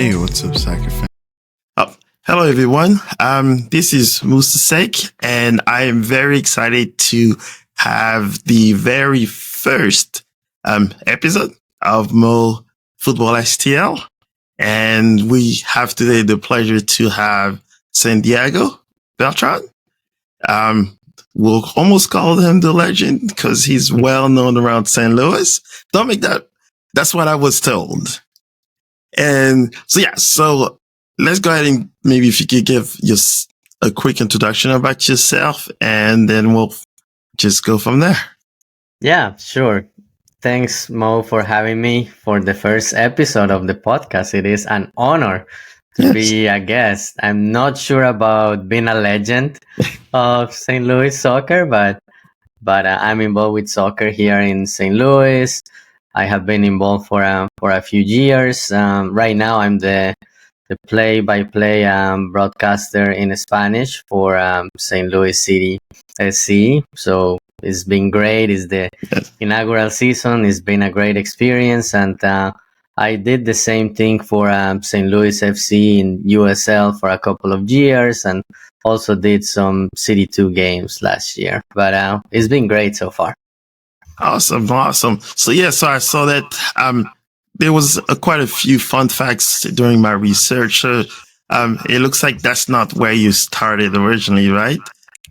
Hey, what's up, soccer fan? Oh, hello, everyone. This is Musa Sek, and I am very excited to have the very first episode of Mo Futbol STL. And we have today the pleasure to have Santiago Beltran. We'll almost call him the legend because he's well known around St. Louis. Don't make that. That's what I was told. And so let's go ahead and maybe if you could give just a quick introduction about yourself, and then we'll just go from there. Yeah, sure. Thanks, Mo, for having me for the first episode of the podcast. It is an honor to be a guest. I'm not sure about being a legend of St. Louis soccer, but I'm involved with soccer here in St. Louis. I have been involved for a few years. Right now, I'm the play-by-play broadcaster in Spanish for St. Louis City SC. So it's been great. It's the inaugural season. It's been a great experience, and I did the same thing for St. Louis FC in USL for a couple of years, and also did some City 2 games last year. But it's been great so far. Awesome. So I saw that there was quite a few fun facts during my research. It looks like that's not where you started originally, right?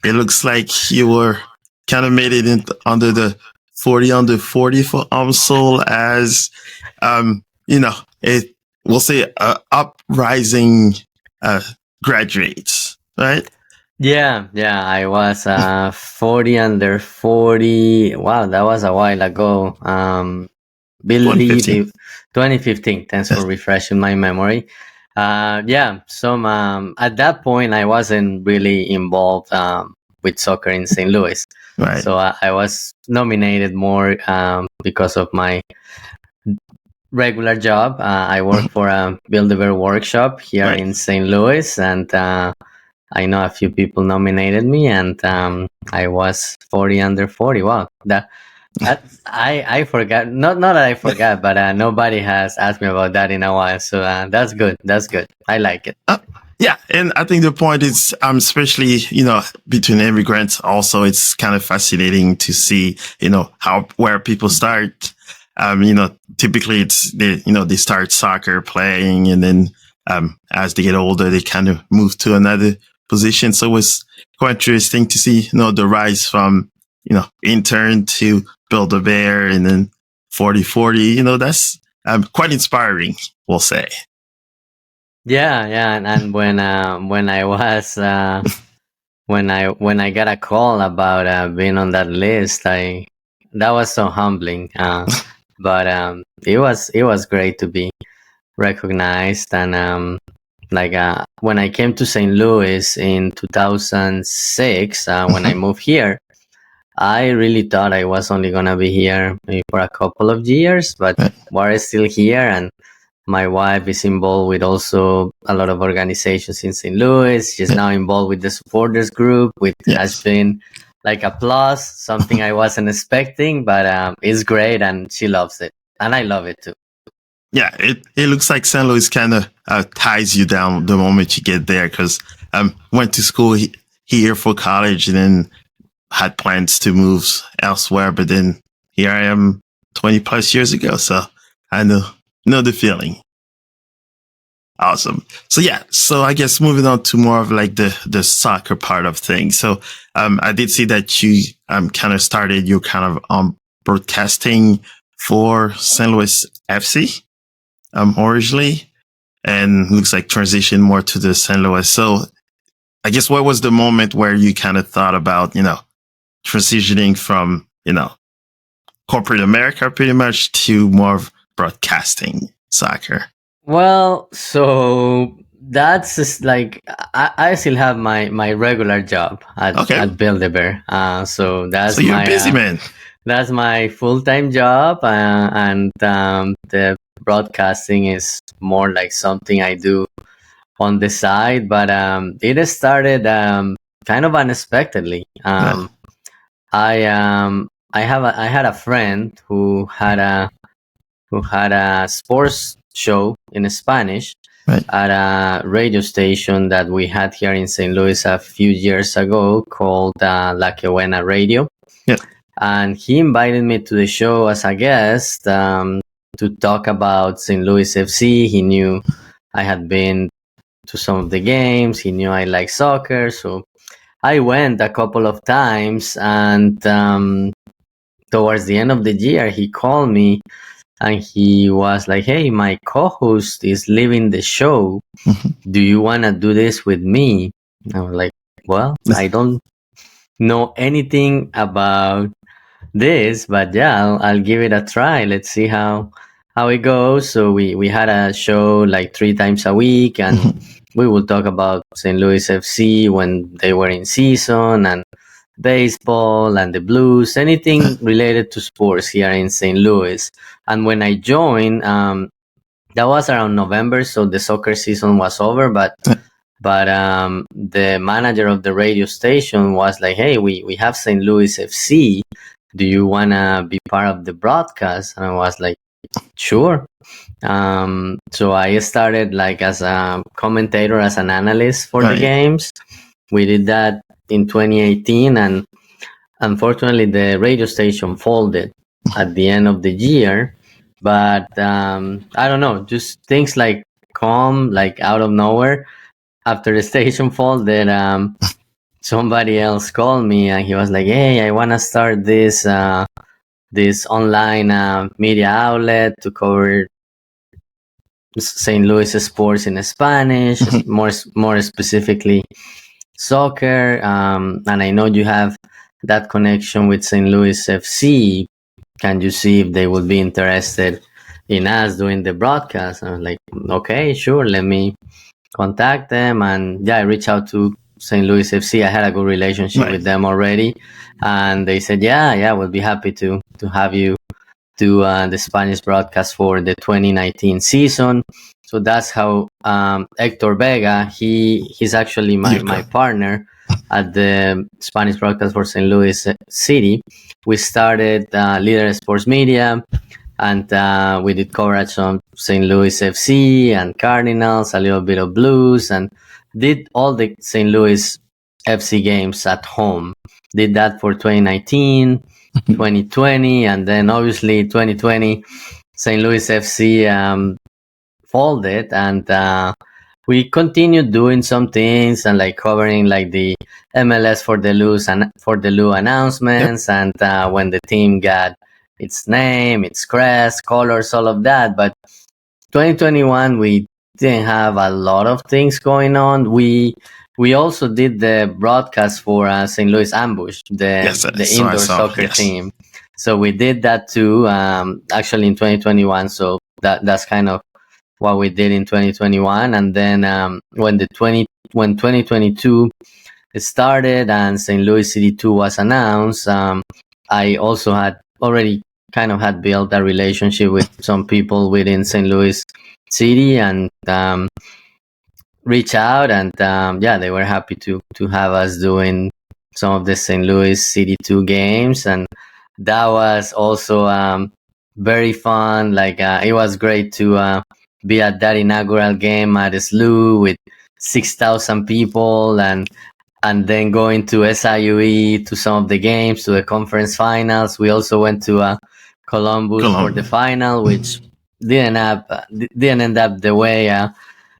It looks like you were kind of made it in under the 40 under 40 for UMSL as, we'll say uprising graduates, right? Yeah, I was 40 under 40. Wow, that was a while ago. 2015. Thanks for refreshing my memory. At that point, I wasn't really involved with soccer in St. Louis. Right. So I was nominated more because of my regular job. I work for a Build-A-Bear workshop here in St. Louis, and I know a few people nominated me, and I was 40 under 40. Wow, I forgot. Not that I forgot, but nobody has asked me about that in a while. So that's good. I like it. Yeah, and I think the point is, especially between immigrants, also it's kind of fascinating to see where people start. Typically it's they start soccer playing, and then as they get older, they kind of move to another position. So it's quite interesting to see the rise from intern to Build-A-Bear, and then 40-40. That's quite inspiring, we'll say. Yeah, and when I was when I got a call about being on that list, that was so humbling. But it was great to be recognized, and when I came to St. Louis in 2006, when I moved here, I really thought I was only gonna be here maybe for a couple of years, but we're still here, and my wife is involved with also a lot of organizations in St. Louis. She's now involved with the supporters group, which has been like a plus, something I wasn't expecting, but it's great, and she loves it, and I love it too. Yeah, it looks like St. Louis kind of ties you down the moment you get there, because went to school here for college, and then had plans to move elsewhere, but then here I am 20 plus years ago, so I know the feeling. Awesome. So I guess moving on to more of like the soccer part of things. So I did see that you kind of started your kind of broadcasting for St. Louis FC originally, and looks like transition more to the St. Louis. So I guess what was the moment where you kind of thought about transitioning from corporate America pretty much to more of broadcasting soccer? Well, so that's just like I still have my regular job at Build-A-Bear. So that's you're a busy man. That's my full-time job, and the broadcasting is more like something I do on the side. But it started kind of unexpectedly. I had a friend who had a sports show in Spanish, Right. at a radio station that we had here in St. Louis a few years ago called La Que Buena Radio. Yeah. And he invited me to the show as a guest to talk about St. Louis FC. He knew I had been to some of the games. He knew I like soccer. So I went a couple of times. And towards the end of the year, he called me and he was like, "Hey, my co-host is leaving the show. Mhm. Do you want to do this with me?" I was like, "Well, I don't know anything about this, but yeah, I'll give it a try. Let's see how it goes." So we had a show like 3 times a week, and we will talk about St. Louis FC when they were in season, and baseball and the Blues, anything related to sports here in St. Louis. And when I joined, that was around November, so the soccer season was over, but the manager of the radio station was like, "Hey, we have St. Louis FC. Do you want to be part of the broadcast?" And I was like, "Sure." So I started like as a commentator, as an analyst for the Right. games. We did that in 2018, and unfortunately the radio station folded at the end of the year. But I don't know, just things like come like out of nowhere. After the station folded, somebody else called me and he was like, "Hey, I want to start this online media outlet to cover St. Louis sports in Spanish, more specifically soccer. And I know you have that connection with St. Louis FC. Can you see if they would be interested in us doing the broadcast?" I was like, "Okay, sure, let me contact them." And yeah, I reached out to St. Louis FC. I had a good relationship with them already, and they said, "Yeah, we'll be happy to have you do the Spanish broadcast for the 2019 season." So that's how Hector Vega, he's actually my partner at the Spanish broadcast for St. Louis City. We started Leader Sports Media, and we did coverage on St. Louis FC and Cardinals, a little bit of Blues, and did all the St. Louis FC games at home. Did that for 2019, 2020, and then obviously 2020, St. Louis FC folded, and we continued doing some things and like covering like the MLS for the Lou announcements, and when the team got its name, its crest, colors, all of that. But 2021, we didn't have a lot of things going on. We also did the broadcast for St. Louis Ambush, the indoor soccer team. So we did that too, actually in 2021. So that's kind of what we did in 2021. And then when 2022 started and St. Louis City 2 was announced, I also had already kind of had built a relationship with some people within St. Louis City, and reach out, and yeah, they were happy to have us doing some of the St. Louis City 2 games, and that was also very fun. Like it was great to be at that inaugural game at SLU with 6,000 people, and then going to SIUE to some of the games, to the conference finals. We also went to Columbus for the final, which didn't end up the way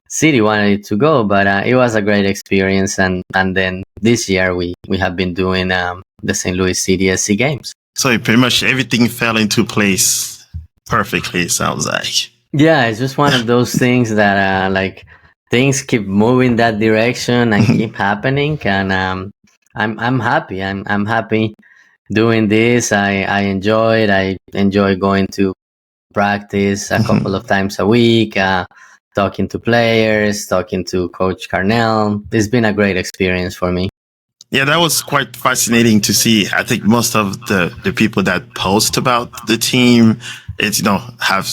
City wanted it to go, but it was a great experience. And then this year we have been doing the St. Louis City SC games. So pretty much everything fell into place perfectly, it sounds like. Yeah, it's just one of those things that like things keep moving that direction and keep happening, and I'm happy. I'm happy doing this. I enjoy it. I enjoy going to practice a couple of times a week, talking to players, talking to Coach Carnell. It's been a great experience for me. Yeah, that was quite fascinating to see. I think most of the people that post about the team, it's, have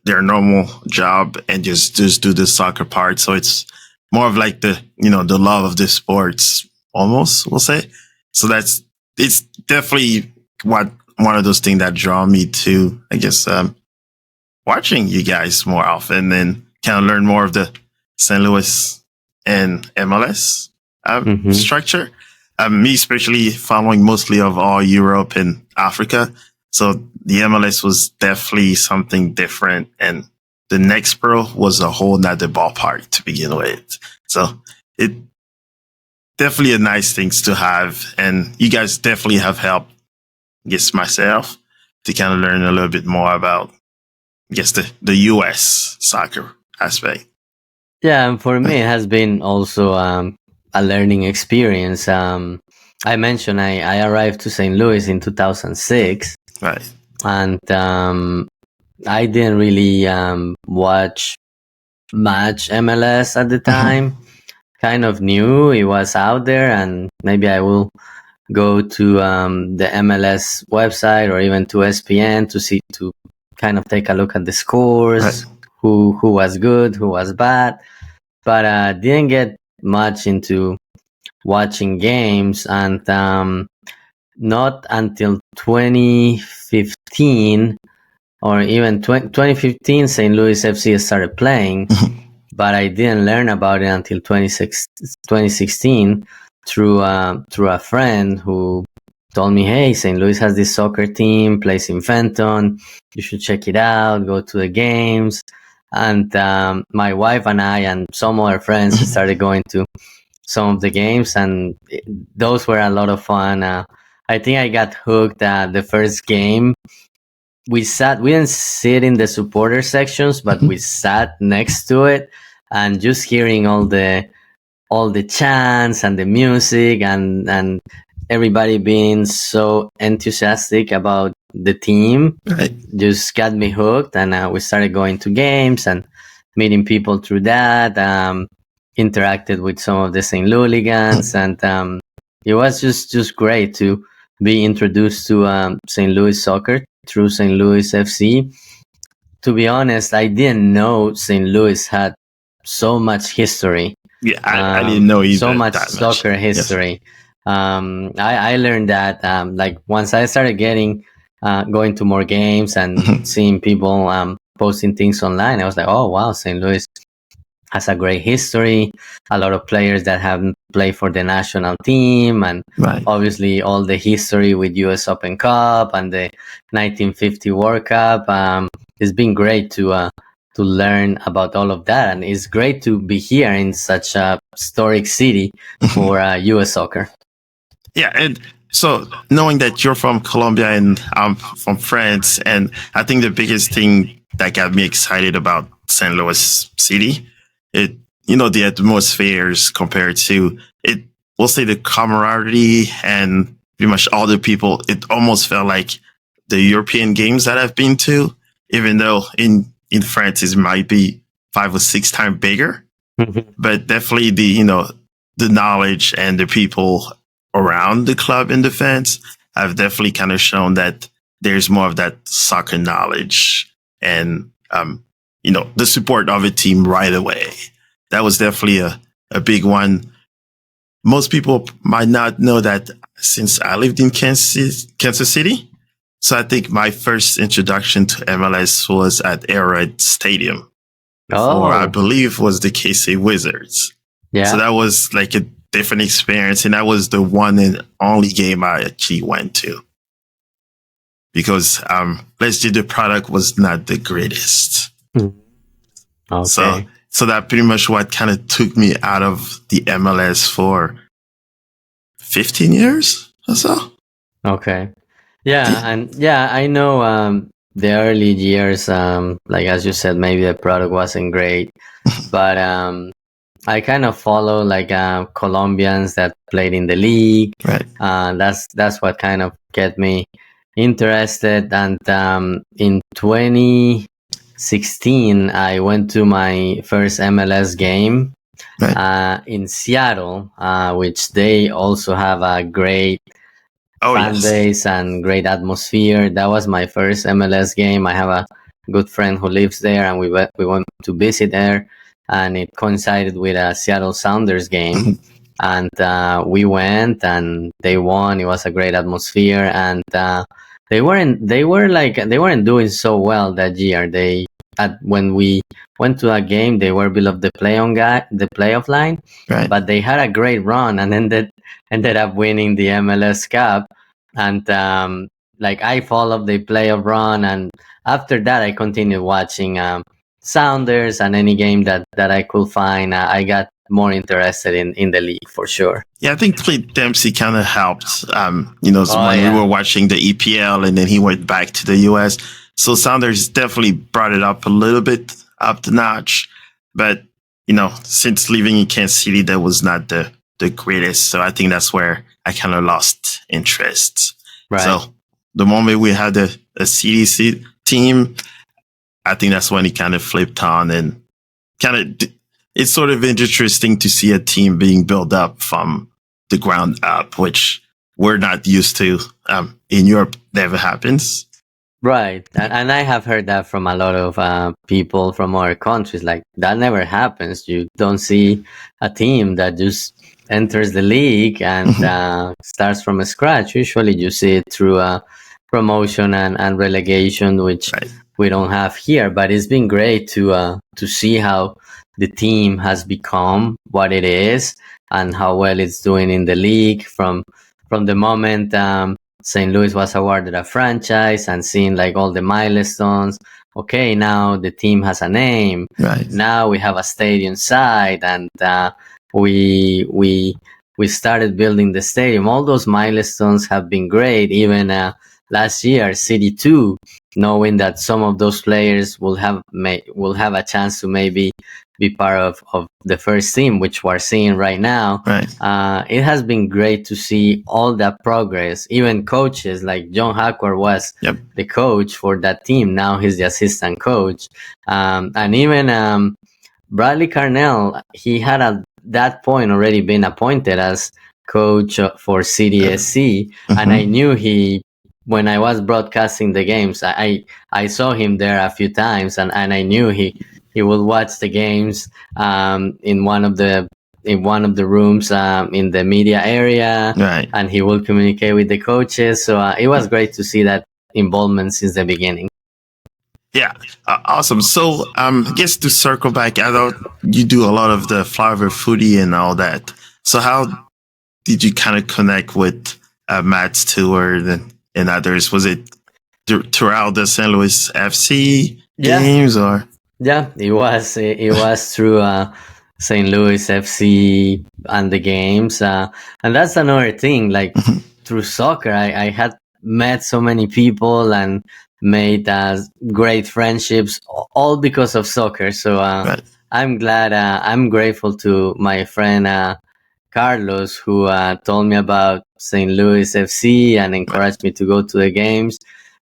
their normal job and just do the soccer part. So it's more of like the love of the sports, almost, we'll say. So it's definitely one of those things that draw me to, I guess, watching you guys more often. And kind of learn more of the St. Louis and MLS structure. Me especially following mostly of all Europe and Africa. So the MLS was definitely something different, and the next pro was a whole nother ballpark to begin with. So it definitely a nice things to have, and you guys definitely have helped, I guess, myself to kind of learn a little bit more about, I guess, the US soccer aspect. Yeah, and for me, it has been also a learning experience. I mentioned I arrived to St. Louis in 2006, Right. and I didn't really watch much MLS at the time. Kind of knew it was out there, and maybe I will go to the MLS website or even to ESPN to kind of take a look at the scores, Right. who was good, who was bad, but didn't get much into watching games, and not until 2015 or even 2015 St. Louis FC started playing, but I didn't learn about it until 2016 through a friend who told me, hey, St. Louis has this soccer team, plays in Fenton, you should check it out, go to the games. And my wife and I and some other friends started going to some of the games, and those were a lot of fun. I think I got hooked at the first game. We didn't sit in the supporter sections, but we sat next to it, and just hearing all the chants and the music and everybody being so enthusiastic about the team, Right. just got me hooked, and we started going to games and meeting people through that. Interacted with some of the St. Louis and it was just great to be introduced to St. Louis soccer through St. Louis FC. To be honest, I didn't know St. Louis had so much history. Yeah, I didn't know either. So much soccer history. Yes. I learned that like once I started going to more games and seeing people posting things online, I was like, oh wow, St. Louis has a great history, a lot of players that have played for the national team, and obviously all the history with US Open Cup and the 1950 World Cup. It's been great to learn about all of that, and it's great to be here in such a historic city for US soccer. Yeah, and so knowing that you're from Colombia and I'm from France, and I think the biggest thing that got me excited about St. Louis City, the atmospheres compared to it, we'll say the camaraderie and pretty much all the people, it almost felt like the European games that I've been to, even though in France it might be 5 or 6 times bigger, but definitely the knowledge and the people around the club and the fans have definitely kind of shown that there's more of that soccer knowledge and the support of a team right away. That was definitely a big one. Most people might not know that since I lived in Kansas City. So I think my first introduction to MLS was at Arrowhead Stadium. Or I believe was the KC Wizards. Yeah. So that was like a different experience. And that was the one and only game I actually went to. Because let's say the product was not the greatest. Okay. So that pretty much what kind of took me out of the MLS for 15 years or so. Okay. Yeah, and I know the early years, like as you said, maybe the product wasn't great, but I kind of follow like Colombians that played in the league. Right. That's what kind of get me interested. And in 2016, I went to my first MLS game in Seattle, which they also have a great fan base and great atmosphere. That was my first MLS game. I have a good friend who lives there, and we went to visit there, and it coincided with a Seattle Sounders game. And we went, and they won. It was a great atmosphere, and they weren't doing so well that year. When we went to a game. They were below the the playoff line, Right. but they had a great run and ended up winning the MLS Cup. And like I followed the playoff run, and after that I continued watching Sounders and any game that I could find. I got more interested in the league for sure. Yeah, I think Clint Dempsey kind of helped. When we were watching the EPL, and then he went back to the US. So Saunders definitely brought it up a little bit up the notch. But since leaving in Kansas City, that was not the greatest. So I think that's where I kind of lost interest. Right. So the moment we had a CDC team, I think that's when he kind of flipped on, and kind of it's sort of interesting to see a team being built up from the ground up, which we're not used to. In Europe, never happens. Right. And I have heard that from a lot of people from other countries. Like, that never happens. You don't see a team that just enters the league and starts from scratch. Usually you see it through promotion and relegation, which we don't have here. But it's been great to see how the team has become what it is and how well it's doing in the league from the moment St. Louis was awarded a franchise, and seeing like all the milestones. Okay, now the team has a name. Right. Now we have a stadium site, and we started building the stadium. All those milestones have been great. Even last year, City 2, knowing that some of those players will have a chance to maybe be part of the first team, which we're seeing right now. Right. It has been great to see all that progress. Even coaches like John Hackworth was the coach for that team. Now he's the assistant coach. And even Bradley Carnell, he had at that point already been appointed as coach for CDSC. And I knew when I was broadcasting the games, I saw him there a few times, and I knew he would watch the games in one of the rooms in the media area, Right. and he will communicate with the coaches. So it was great to see that involvement since the beginning. Yeah, awesome. So I guess to circle back, I know you do a lot of the Flyover Footy and all that. So how did you kind of connect with Matt Stewart and others? Was it throughout the St. Louis FC games, or? Yeah, it was through St. Louis FC and the games, and that's another thing. Like through soccer, I had met so many people and made great friendships, all because of soccer. So I'm glad. I'm grateful to my friend Carlos, who told me about St. Louis FC and encouraged me to go to the games.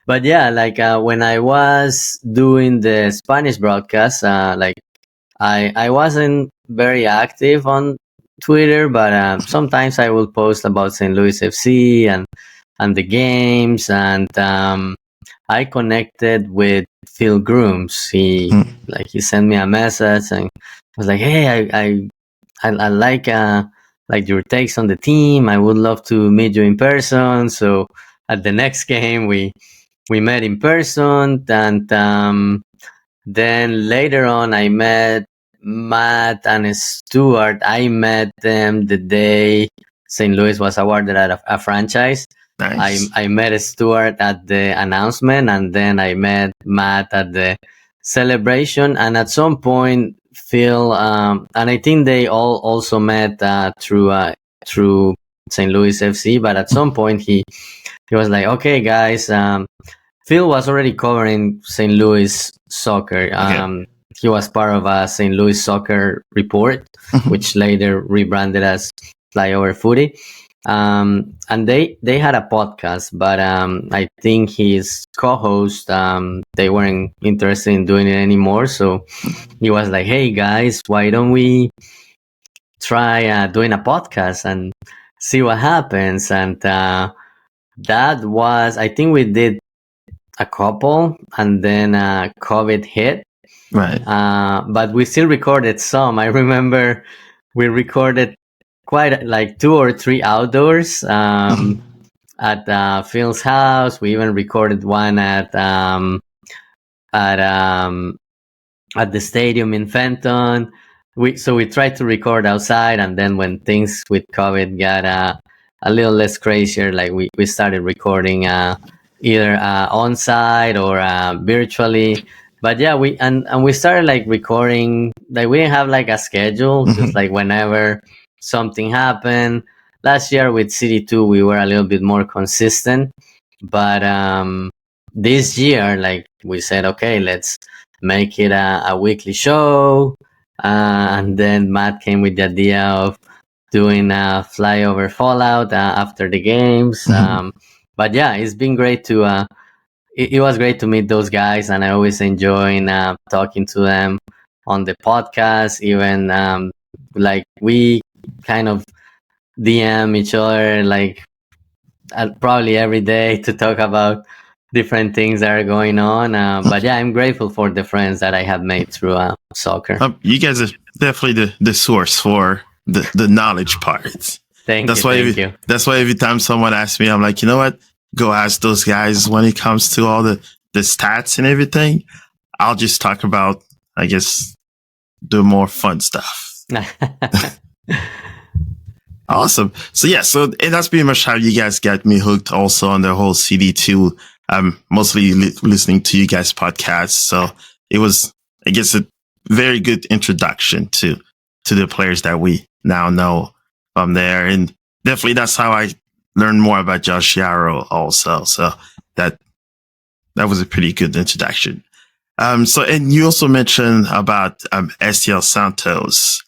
But yeah, like when I was doing the Spanish broadcast, like I wasn't very active on Twitter, but sometimes I will post about St. Louis FC and the games, and I connected with Phil Grooms. He sent me a message and was like, "Hey, I like your takes on the team. I would love to meet you in person." So at the next game, we met in person, and then later on I met Matt and Stuart. I met them the day St. Louis was awarded a franchise. Nice. I met Stuart at the announcement, and then I met Matt at the celebration, and at some point Phil and I think they all also met through St. Louis FC, but at some point he was like, "Okay, guys, Phil was already covering St. Louis soccer. He was part of a St. Louis soccer report, which later rebranded as Flyover Footy. And they had a podcast, but I think his co-host, they weren't interested in doing it anymore. So he was like, "Hey guys, why don't we try doing a podcast and see what happens?" And that was, I think we did a couple, and then COVID hit. Right. But we still recorded some. I remember we recorded quite like 2 or 3 outdoors at Phil's house. We even recorded one at at the stadium in Fenton. We tried to record outside, and then when things with COVID got a little less crazier, like we started recording either on site or virtually. But yeah, and we started like recording, like we didn't have like a schedule, just like whenever something happened. Last year with City 2 we were a little bit more consistent, but this year, like we said, okay, let's make it a weekly show. And then Matt came with the idea of doing a flyover fallout after the games. But yeah, it's been great to. It was great to meet those guys, and I always enjoy talking to them on the podcast. Even like we kind of DM each other like probably every day to talk about different things that are going on. But yeah, I'm grateful for the friends that I have made through soccer. You guys are definitely the source for the knowledge part. Thank you. That's why every time someone asks me, I'm like, you know what? Go ask those guys when it comes to all the stats and everything. I'll just talk about, I guess, the more fun stuff. Awesome. So yeah, and that's pretty much how you guys got me hooked also on the whole CD2. I'm mostly listening to you guys' podcasts. So it was, I guess, a very good introduction to the players that we now know from there. And definitely that's how I learned more about Josh Yarrow also. So that was a pretty good introduction. So, and you also mentioned about STL Santos.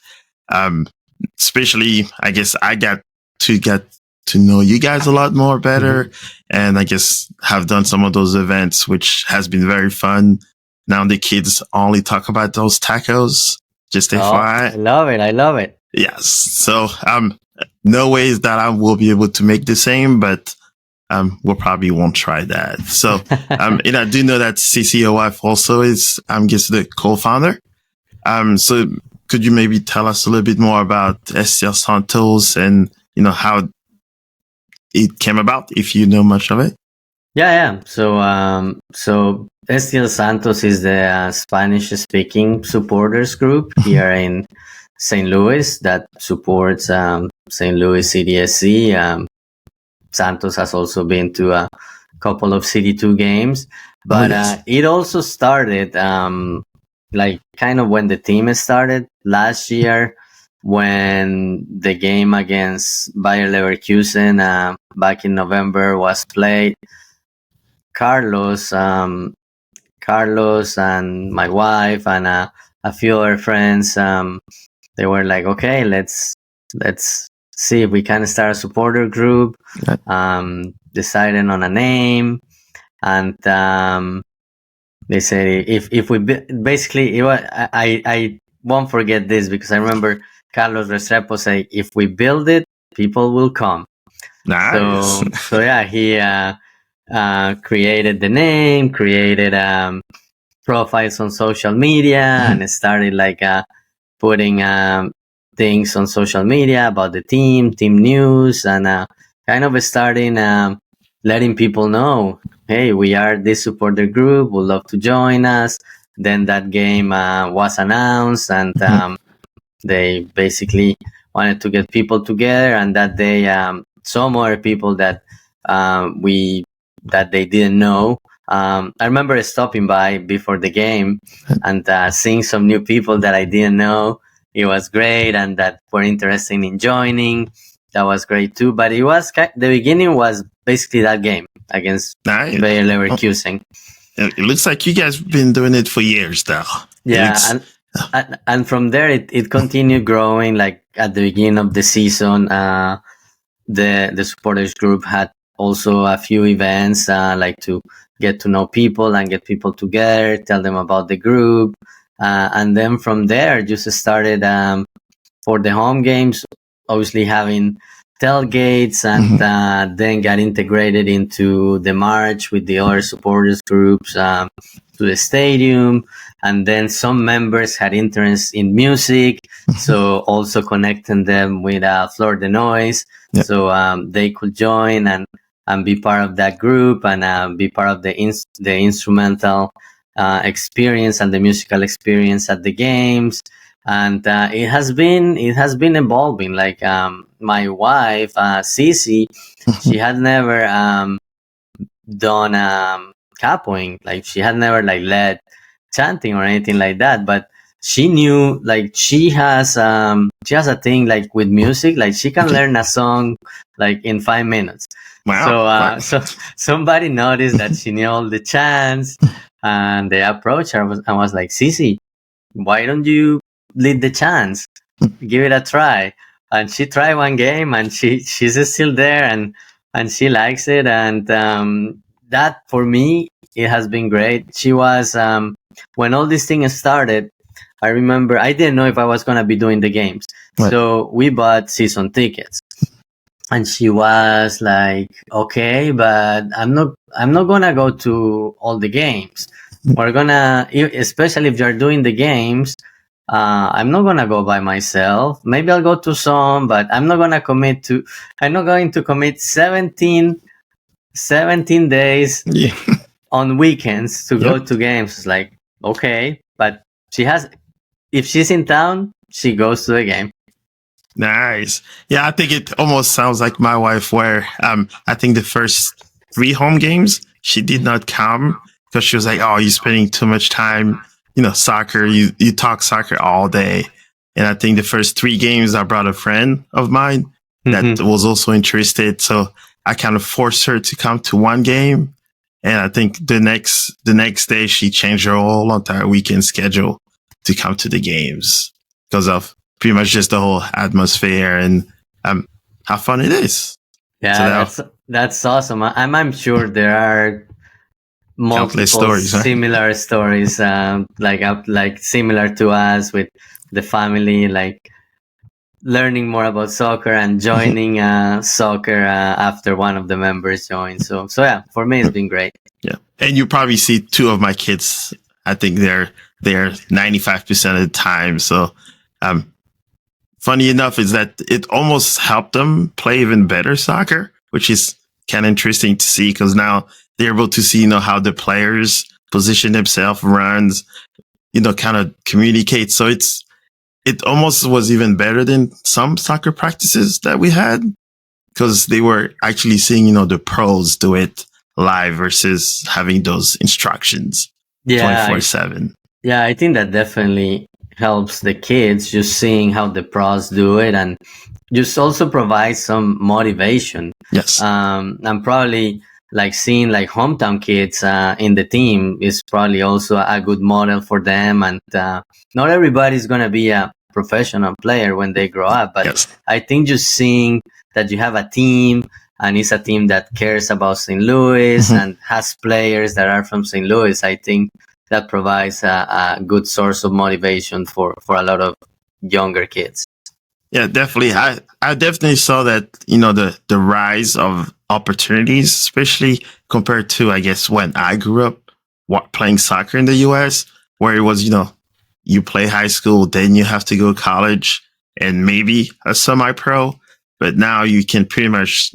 Especially, I guess I got to know you guys a lot more better, and I guess have done some of those events, which has been very fun. Now the kids only talk about those tacos. Just FYI. I love it. Yes. So, no ways that I will be able to make the same, but we'll probably won't try that. So, and I do know that CCOF also is, I guess, the co-founder. So could you maybe tell us a little bit more about STL Santos and, you know, how it came about, if you know much of it? Yeah. So STL Santos is the Spanish-speaking supporters group here in St. Louis that supports St. Louis CDSC. Santos has also been to a couple of City2 games, but it also started like kind of when the team started last year, when the game against Bayer Leverkusen back in November was played. Carlos and my wife and a few other friends, they were like, okay, let's see if we can start a supporter group. Deciding on a name, and they said if we basically, it was, I won't forget this because I remember Carlos Restrepo say, if we build it, people will come. Nice. So yeah, he created the name, created profiles on social media, and started like putting things on social media about the team news, and kind of starting letting people know, hey, we are this supporter group, would love to join us. Then that game was announced, and they basically wanted to get people together, and that day some other people that they didn't know. I remember stopping by before the game and seeing some new people that I didn't know. It was great, and that were interested in joining. That was great too. But it was the beginning was basically that game against Bayer Leverkusen. It looks like you guys have been doing it for years now. Yeah, and from there it continued growing. Like at the beginning of the season, the supporters group had also a few events like to get to know people and get people together, tell them about the group, and then from there just started for the home games, obviously having tailgates, and then got integrated into the march with the other supporters groups to the stadium. And then some members had interest in music, so also connecting them with Flor de Noise, so they could join and be part of that group and be part of the instrumental experience and the musical experience at the games. And it has been evolving. Like my wife, Cici, she had never done capoing. Like she had never like led chanting or anything like that, but she knew, like she has a thing like with music, like she can learn a song like in 5 minutes. Wow. So Wow. so somebody noticed that she knew all the chants, and they approached her and was like, Cici, why don't you lead the chants? Give it a try. And she tried one game, and she's still there, and she likes it. And that for me, it has been great. She was when all these things started. I remember I didn't know if I was gonna be doing the games, Right. so we bought season tickets. And she was like, "Okay, but I'm not gonna go to all the games. We're gonna, especially if you're doing the games. I'm not gonna go by myself. Maybe I'll go to some, but I'm not gonna commit to. I'm not going to commit 17 days Yeah. on weekends to go Yep. to games." It's like, okay, but if she's in town, she goes to the game. Nice. Yeah, I think it almost sounds like my wife, where I think the first 3 home games she did not come because she was like, "Oh, you're spending too much time, soccer. You talk soccer all day." And I think the first 3 games I brought a friend of mine that Mhm. was also interested, so I kind of forced her to come to one game. And I think the next day she changed her whole entire weekend schedule to come to the games because of pretty much just the whole atmosphere and how fun it is. Yeah, So that's awesome. I'm sure there are multiple stories, right? similar stories, like similar to us with the family, like learning more about soccer and joining soccer after one of the members joined. So yeah, for me it's been great. Yeah, and you probably see 2 of my kids. I think they're 95% of the time. So, funny enough is that it almost helped them play even better soccer, which is kind of interesting to see because now they're able to see, how the players position themselves, runs, kind of communicate. So it almost was even better than some soccer practices that we had because they were actually seeing, the pros do it live versus having those instructions Yeah, 24/7. yeah, I think that definitely helps the kids just seeing how the pros do it, and just also provides some motivation. Yes. And probably like seeing like hometown kids in the team is probably also a good model for them. And not everybody's gonna be a professional player when they grow up, but Yes. I think just seeing that you have a team, and it's a team that cares about St. Louis and has players that are from St. Louis, I think that provides a good source of motivation for a lot of younger kids. Yeah, definitely. I definitely saw that, the rise of opportunities, especially compared to, I guess, when I grew up playing soccer in the US, where it was, you play high school, then you have to go to college and maybe a semi-pro. But now you can pretty much,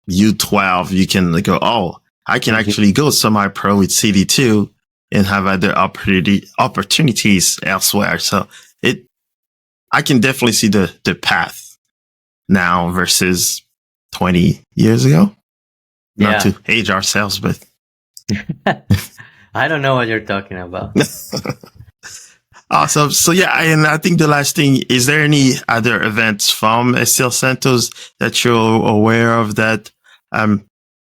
U12, you can go, oh, I can actually go semi-pro with CD2 and have other opportunities elsewhere. So I can definitely see the path now versus 20 years ago. Not to age ourselves, but I don't know what you're talking about. Awesome. So yeah, and I think the last thing, is there any other events from STL Santos that you're aware of that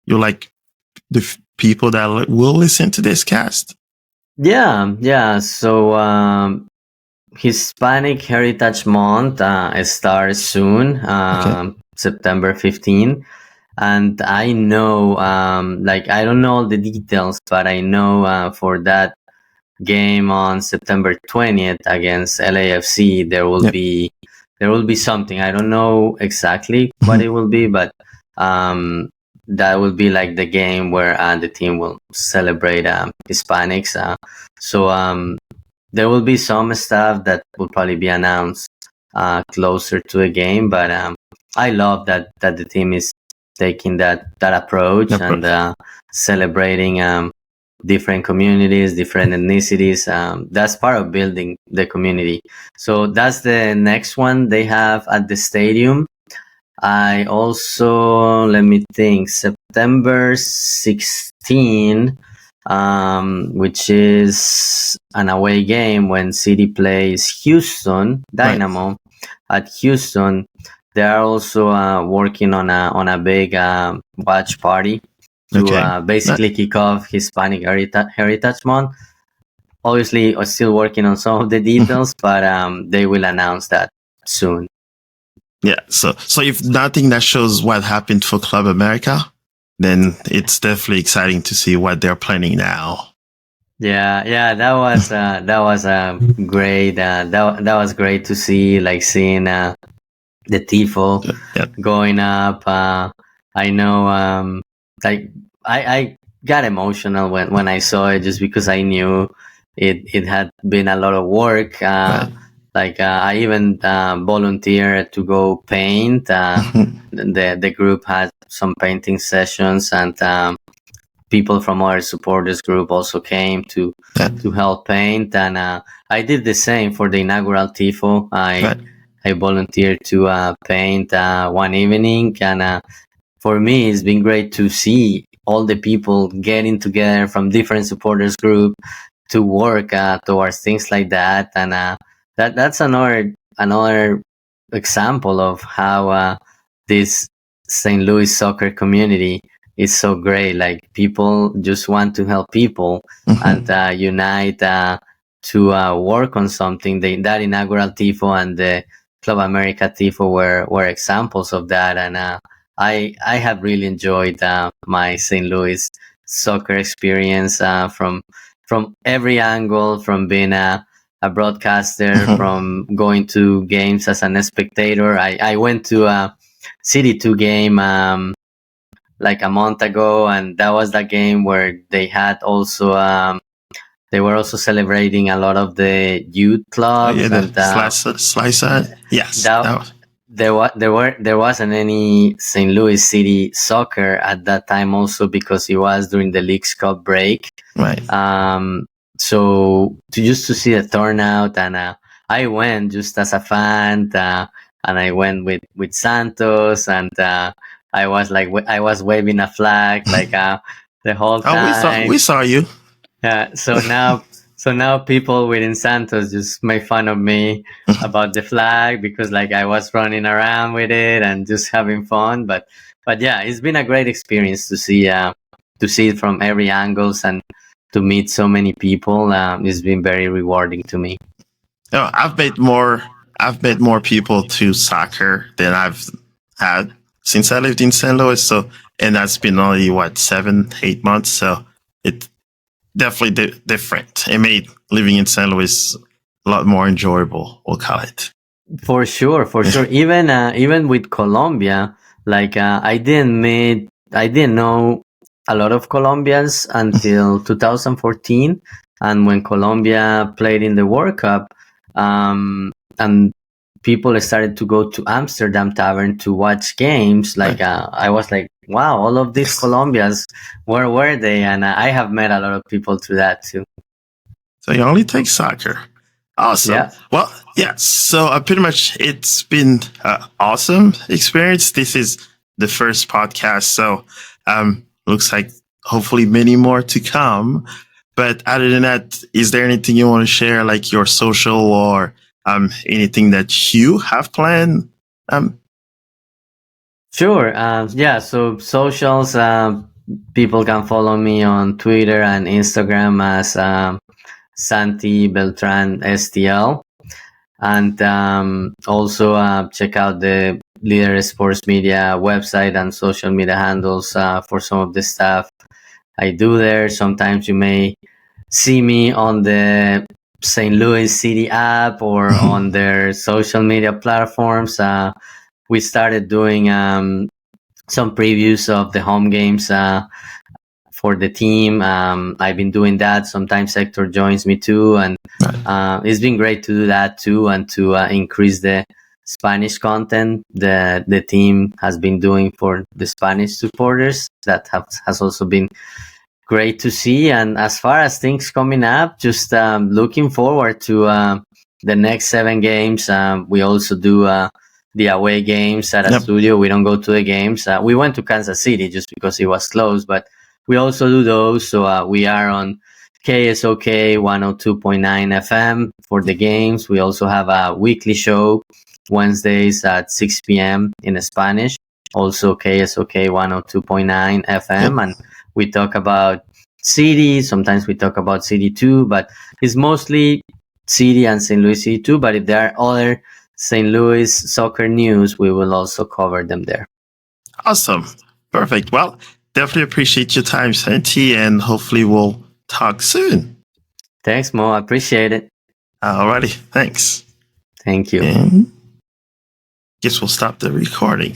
you're like the people that will listen to this cast? Yeah. So Hispanic Heritage Month starts soon, September 15. And I know, I don't know all the details, but I know for that game on September 20th against LAFC, there will be something. I don't know exactly what it will be, but that will be like the game where the team will celebrate Hispanics. So there will be some stuff that will probably be announced closer to a game, but I love that the team is taking that approach and celebrating different communities, different ethnicities. That's part of building the community. So that's the next one they have at the stadium. I also, let me think, September 16, which is an away game when City plays Houston Dynamo at Houston. They are also working on a big watch party to basically kick off Hispanic Heritage Month. Obviously, I'm still working on some of the details, but they will announce that soon. Yeah, so if nothing that shows what happened for Club America, then it's definitely exciting to see what they're planning now. Yeah, that was great. That was great to see, like seeing the tifo going up. I know, like I got emotional when I saw it, just because I knew it had been a lot of work. Like I even volunteered to go paint. The group had some painting sessions, and people from our supporters group also came to help paint. And I did the same for the inaugural tifo. I volunteered to paint one evening, and for me, it's been great to see all the people getting together from different supporters group to work towards things like that. And that's another example of how this St. Louis soccer community is so great. Like, people just want to help people and unite to work on something. That inaugural tifo and the Club America tifo were examples of that. And I have really enjoyed my St. Louis soccer experience from every angle, from being a broadcaster, from going to games as a spectator. I went to a City 2 game like a month ago, and that was the game where they had also they were also celebrating a lot of the youth clubs. And slice yes. There wasn't any St. Louis City soccer at that time, also because it was during the Leagues Cup break. So to see a turnout, and I went just as a fan, and I went with Santos, and I was waving a flag like the whole time. We saw you. Yeah. So now people within Santos just make fun of me about the flag, because like I was running around with it and just having fun. But yeah, it's been a great experience to see it from every angles and to meet so many people. It's been very rewarding to me. Oh, I've met more people to soccer than I've had since I lived in St. Louis. So, and that's been only 7-8 months. So it's definitely different. It made living in St. Louis a lot more enjoyable, we'll call it. For sure. Even with Colombia, like I didn't know a lot of Colombians until 2014, and when Colombia played in the World Cup, and people started to go to Amsterdam Tavern to watch games. Like I was like, wow, all of these Colombians, where were they? And I have met a lot of people through that too. So you only take soccer. Awesome. Yeah. Well, yeah. So pretty much it's been awesome experience. This is the first podcast. So looks like hopefully many more to come. But other than that, is there anything you want to share, like your social or anything that you have planned? Sure. Yeah. So socials, people can follow me on Twitter and Instagram as Santi Beltran STL. And also check out the Leader Sports Media website and social media handles for some of the stuff I do there. Sometimes you may see me on the St. Louis City app or on their social media platforms. We started doing some previews of the home games for the team. I've been doing that. Sometimes Hector joins me too, and it's been great to do that too, and to increase the Spanish content that the team has been doing for the Spanish supporters. That has also been great to see. And as far as things coming up, just looking forward to the next 7 games. We also do the away games at a Yep. studio. We don't go to the games. We went to Kansas City just because it was close, but we also do those. So we are on KSOK 102.9 FM for the games. We also have a weekly show Wednesdays at 6 p.m. in Spanish. Also KSOK 102.9 FM. Yep. And we talk about City. Sometimes we talk about City too, but it's mostly City and St. Louis City too. But if there are other St. Louis soccer news, we will also cover them there. Awesome. Perfect. Well, definitely appreciate your time, Santi, and hopefully we'll talk soon. Thanks, Mo. I appreciate it. Alrighty. Thanks. Thank you. And guess we'll stop the recording.